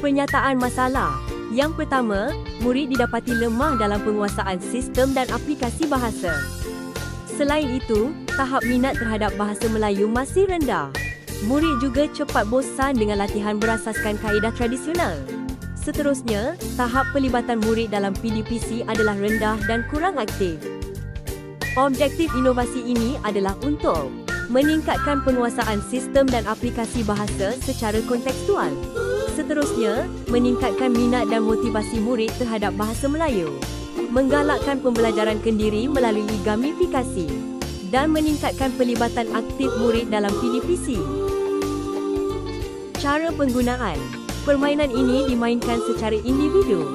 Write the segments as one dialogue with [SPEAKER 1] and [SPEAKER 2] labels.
[SPEAKER 1] Pernyataan masalah. Yang pertama, murid didapati lemah dalam penguasaan sistem dan aplikasi bahasa. Selain itu, tahap minat terhadap bahasa Melayu masih rendah. Murid juga cepat bosan dengan latihan berasaskan kaedah tradisional. Seterusnya, tahap pelibatan murid dalam PDPC adalah rendah dan kurang aktif. Objektif inovasi ini adalah untuk meningkatkan penguasaan sistem dan aplikasi bahasa secara kontekstual. Seterusnya, meningkatkan minat dan motivasi murid terhadap bahasa Melayu, menggalakkan pembelajaran kendiri melalui gamifikasi, dan meningkatkan pelibatan aktif murid dalam PDPC. Cara penggunaan. Permainan ini dimainkan secara individu,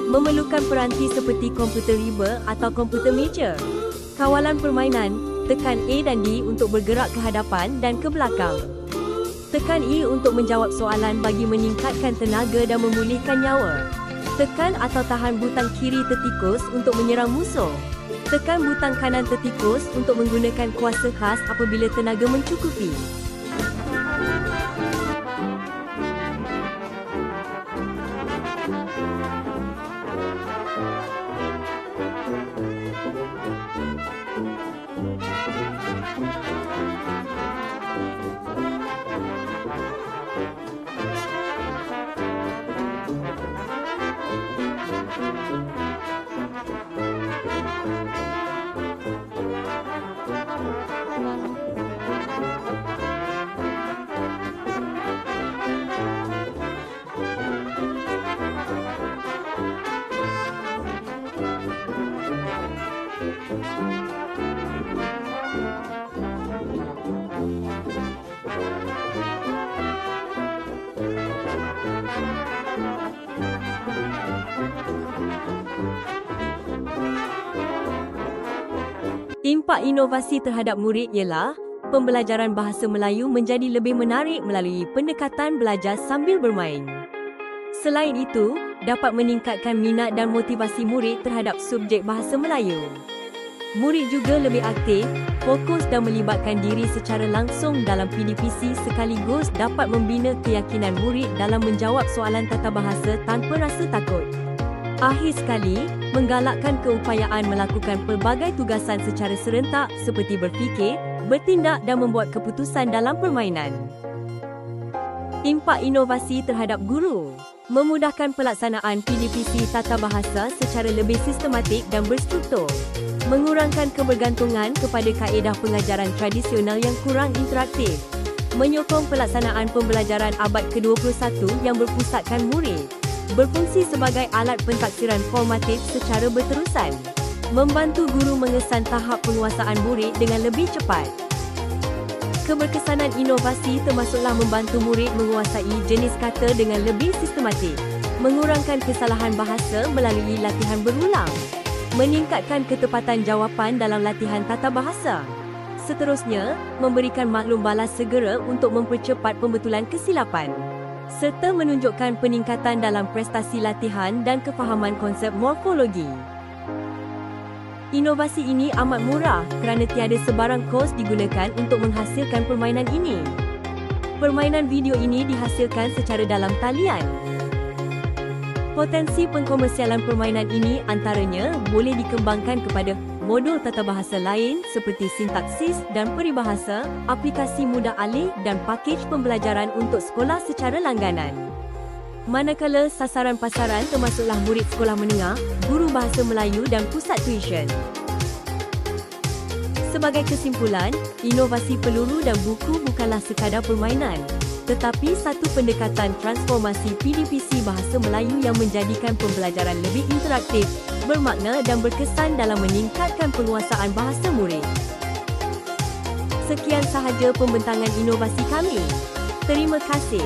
[SPEAKER 1] memerlukan peranti seperti komputer riba atau komputer meja. Kawalan permainan, tekan A dan D untuk bergerak ke hadapan dan ke belakang. Tekan E untuk menjawab soalan bagi meningkatkan tenaga dan memulihkan nyawa. Tekan atau tahan butang kiri tertikus untuk menyerang musuh. Tekan butang kanan tertikus untuk menggunakan kuasa khas apabila tenaga mencukupi. Impak inovasi terhadap murid ialah pembelajaran bahasa Melayu menjadi lebih menarik melalui pendekatan belajar sambil bermain. Selain itu, dapat meningkatkan minat dan motivasi murid terhadap subjek bahasa Melayu. Murid juga lebih aktif, fokus dan melibatkan diri secara langsung dalam PDPC sekaligus dapat membina keyakinan murid dalam menjawab soalan tata bahasa tanpa rasa takut. Akhir sekali, menggalakkan keupayaan melakukan pelbagai tugasan secara serentak seperti berfikir, bertindak dan membuat keputusan dalam permainan. Impak inovasi terhadap guru. Memudahkan pelaksanaan PDPC tata bahasa secara lebih sistematik dan berstruktur. Mengurangkan kebergantungan kepada kaedah pengajaran tradisional yang kurang interaktif. Menyokong pelaksanaan pembelajaran abad ke-21 yang berpusatkan murid. Berfungsi sebagai alat pentaksiran formatif secara berterusan. Membantu guru mengesan tahap penguasaan murid dengan lebih cepat. Keberkesanan inovasi termasuklah membantu murid menguasai jenis kata dengan lebih sistematik. Mengurangkan kesalahan bahasa melalui latihan berulang. Meningkatkan ketepatan jawapan dalam latihan tata bahasa. Seterusnya, memberikan maklum balas segera untuk mempercepat pembetulan kesilapan. Serta menunjukkan peningkatan dalam prestasi latihan dan kefahaman konsep morfologi. Inovasi ini amat murah kerana tiada sebarang kos digunakan untuk menghasilkan permainan ini. Permainan video ini dihasilkan secara dalam talian. Potensi pengkomersialan permainan ini antaranya boleh dikembangkan kepada modul tata bahasa lain seperti sintaksis dan peribahasa, aplikasi mudah alih dan pakej pembelajaran untuk sekolah secara langganan. Manakala sasaran pasaran termasuklah murid sekolah menengah, guru bahasa Melayu dan pusat tuisyen. Sebagai kesimpulan, inovasi peluru dan buku bukanlah sekadar permainan, tetapi satu pendekatan transformasi PDPC bahasa Melayu yang menjadikan pembelajaran lebih interaktif, bermakna dan berkesan dalam meningkatkan penguasaan bahasa murid. Sekian sahaja pembentangan inovasi kami. Terima kasih.